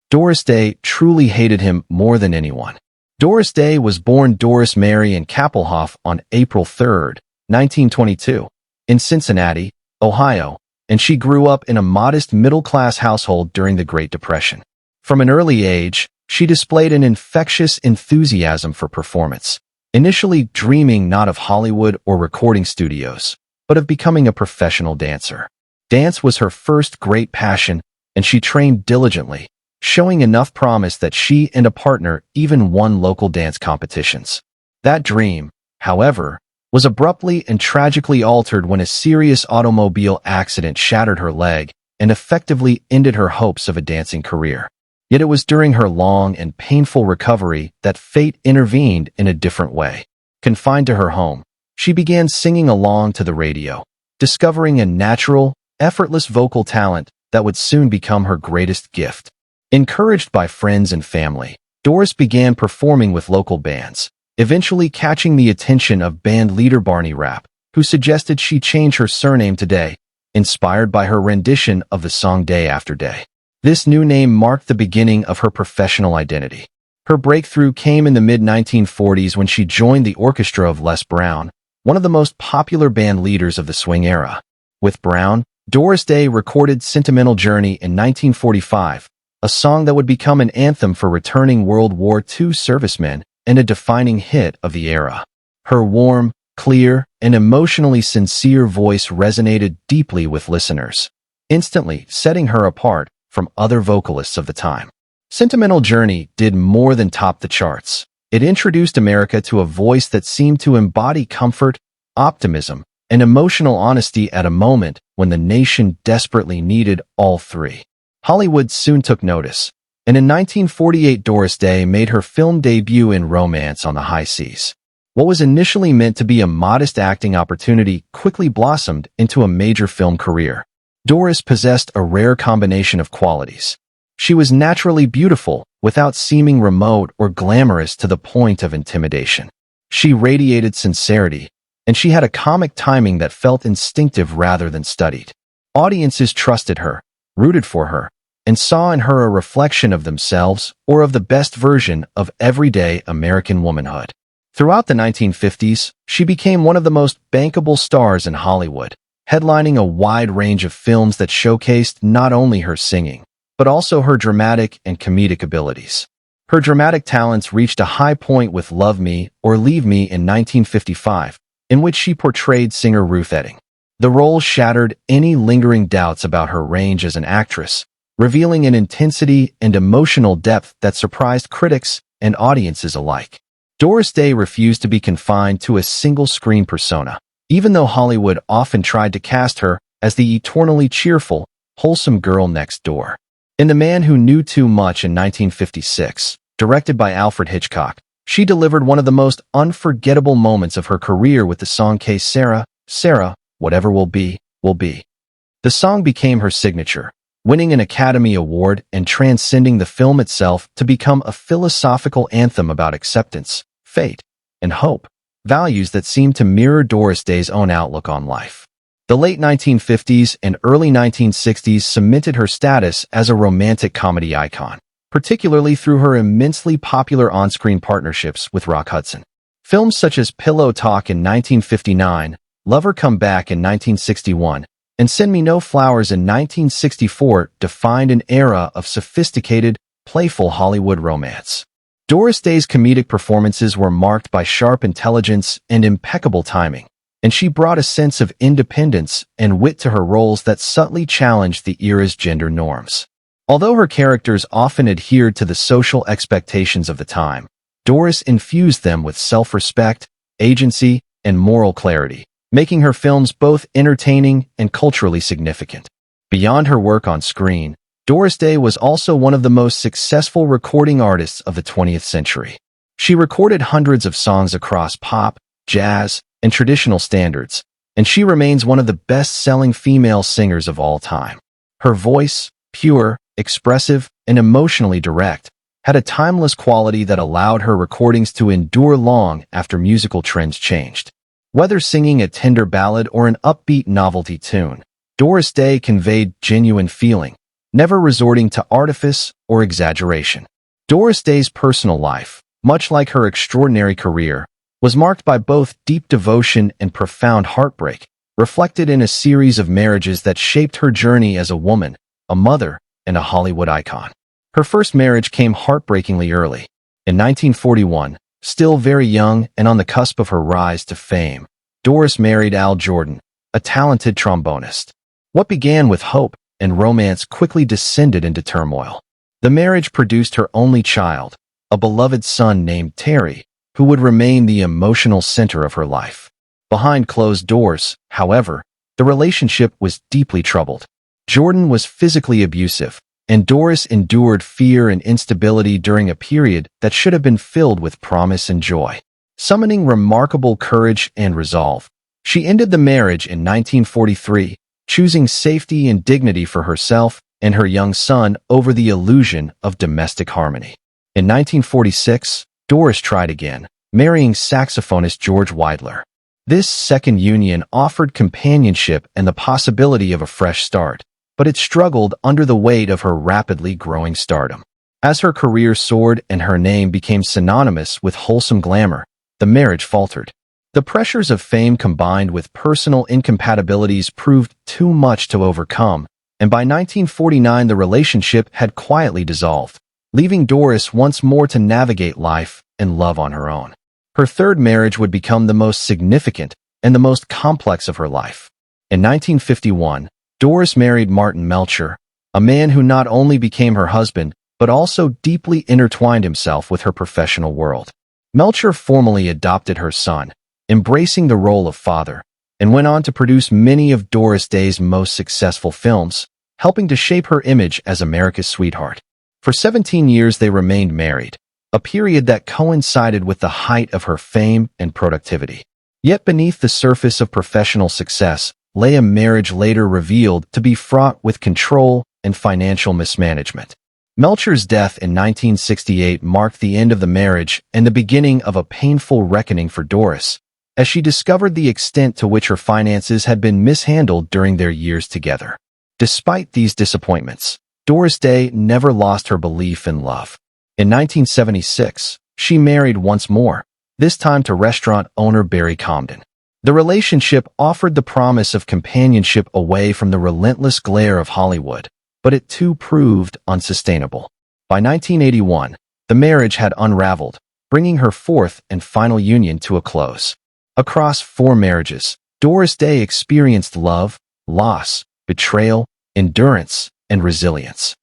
Doris Day truly hated him more than anyone. Doris Day was born Doris Mary in Kappelhof on April 3, 1922, in Cincinnati, Ohio, and she grew up in a modest middle-class household during the Great Depression. From an early age, she displayed an infectious enthusiasm for performance, initially dreaming not of Hollywood or recording studios, but of becoming a professional dancer. Dance was her first great passion, and she trained diligently, showing enough promise that she and a partner even won local dance competitions. That dream, however, was abruptly and tragically altered when a serious automobile accident shattered her leg and effectively ended her hopes of a dancing career. Yet it was during her long and painful recovery that fate intervened in a different way. Confined to her home, she began singing along to the radio, discovering a natural, effortless vocal talent that would soon become her greatest gift. Encouraged by friends and family, Doris began performing with local bands, eventually catching the attention of band leader Barney Rapp, who suggested she change her surname to Day, inspired by her rendition of the song Day After Day. This new name marked the beginning of her professional identity. Her breakthrough came in the mid-1940s when she joined the orchestra of Les Brown, one of the most popular band leaders of the swing era. With Brown, Doris Day recorded Sentimental Journey in 1945, a song that would become an anthem for returning World War II servicemen and a defining hit of the era. Her warm, clear, and emotionally sincere voice resonated deeply with listeners, instantly setting her apart from other vocalists of the time. Sentimental Journey did more than top the charts. It introduced America to a voice that seemed to embody comfort, optimism, and emotional honesty at a moment when the nation desperately needed all three. Hollywood soon took notice, and in 1948 Doris Day made her film debut in Romance on the High Seas. What was initially meant to be a modest acting opportunity quickly blossomed into a major film career. Doris possessed a rare combination of qualities. She was naturally beautiful without seeming remote or glamorous to the point of intimidation. She radiated sincerity, and she had a comic timing that felt instinctive rather than studied. Audiences trusted her, rooted for her, and saw in her a reflection of themselves or of the best version of everyday American womanhood. Throughout the 1950s, she became one of the most bankable stars in Hollywood, headlining a wide range of films that showcased not only her singing, but also her dramatic and comedic abilities. Her dramatic talents reached a high point with Love Me or Leave Me in 1955, in which she portrayed singer Ruth Etting. The role shattered any lingering doubts about her range as an actress, revealing an intensity and emotional depth that surprised critics and audiences alike. Doris Day refused to be confined to a single-screen persona, even though Hollywood often tried to cast her as the eternally cheerful, wholesome girl next door. In The Man Who Knew Too Much in 1956, directed by Alfred Hitchcock, she delivered one of the most unforgettable moments of her career with the song "Que Sera, Sera, Whatever Will Be, Will Be." The song became her signature, winning an Academy Award and transcending the film itself to become a philosophical anthem about acceptance, fate, and hope, values that seemed to mirror Doris Day's own outlook on life. The late 1950s and early 1960s cemented her status as a romantic comedy icon, particularly through her immensely popular on-screen partnerships with Rock Hudson. Films such as Pillow Talk in 1959, Lover Come Back in 1961, and Send Me No Flowers in 1964 defined an era of sophisticated, playful Hollywood romance. Doris Day's comedic performances were marked by sharp intelligence and impeccable timing, and she brought a sense of independence and wit to her roles that subtly challenged the era's gender norms. Although her characters often adhered to the social expectations of the time, Doris infused them with self-respect, agency, and moral clarity, making her films both entertaining and culturally significant. Beyond her work on screen, Doris Day was also one of the most successful recording artists of the 20th century. She recorded hundreds of songs across pop, jazz, and traditional standards, and she remains one of the best-selling female singers of all time. Her voice, pure, expressive, and emotionally direct, had a timeless quality that allowed her recordings to endure long after musical trends changed. Whether singing a tender ballad or an upbeat novelty tune, Doris Day conveyed genuine feeling, never resorting to artifice or exaggeration. Doris Day's personal life, much like her extraordinary career, was marked by both deep devotion and profound heartbreak, reflected in a series of marriages that shaped her journey as a woman, a mother, and a Hollywood icon. Her first marriage came heartbreakingly early. In 1941, still very young and on the cusp of her rise to fame, Doris married Al Jordan, a talented trombonist. What began with hope and romance quickly descended into turmoil. The marriage produced her only child, a beloved son named Terry, who would remain the emotional center of her life. Behind closed doors, however, the relationship was deeply troubled. Jordan was physically abusive, and Doris endured fear and instability during a period that should have been filled with promise and joy. Summoning remarkable courage and resolve, she ended the marriage in 1943, choosing safety and dignity for herself and her young son over the illusion of domestic harmony. In 1946, Doris tried again, marrying saxophonist George Weidler. This second union offered companionship and the possibility of a fresh start, but it struggled under the weight of her rapidly growing stardom. As her career soared and her name became synonymous with wholesome glamour, the marriage faltered. The pressures of fame combined with personal incompatibilities proved too much to overcome, and by 1949 the relationship had quietly dissolved, leaving Doris once more to navigate life and love on her own. Her third marriage would become the most significant and the most complex of her life. In 1951, Doris married Martin Melcher, a man who not only became her husband, but also deeply intertwined himself with her professional world. Melcher formally adopted her son, embracing the role of father, and went on to produce many of Doris Day's most successful films, helping to shape her image as America's sweetheart. For 17 years they remained married, a period that coincided with the height of her fame and productivity. Yet beneath the surface of professional success lay a marriage later revealed to be fraught with control and financial mismanagement. Melcher's death in 1968 marked the end of the marriage and the beginning of a painful reckoning for Doris, as she discovered the extent to which her finances had been mishandled during their years together. Despite these disappointments, Doris Day never lost her belief in love. In 1976, she married once more, this time to restaurant owner Barry Comden. The relationship offered the promise of companionship away from the relentless glare of Hollywood, but it too proved unsustainable. By 1981, the marriage had unraveled, bringing her fourth and final union to a close. Across 4 marriages, Doris Day experienced love, loss, betrayal, endurance, and resilience.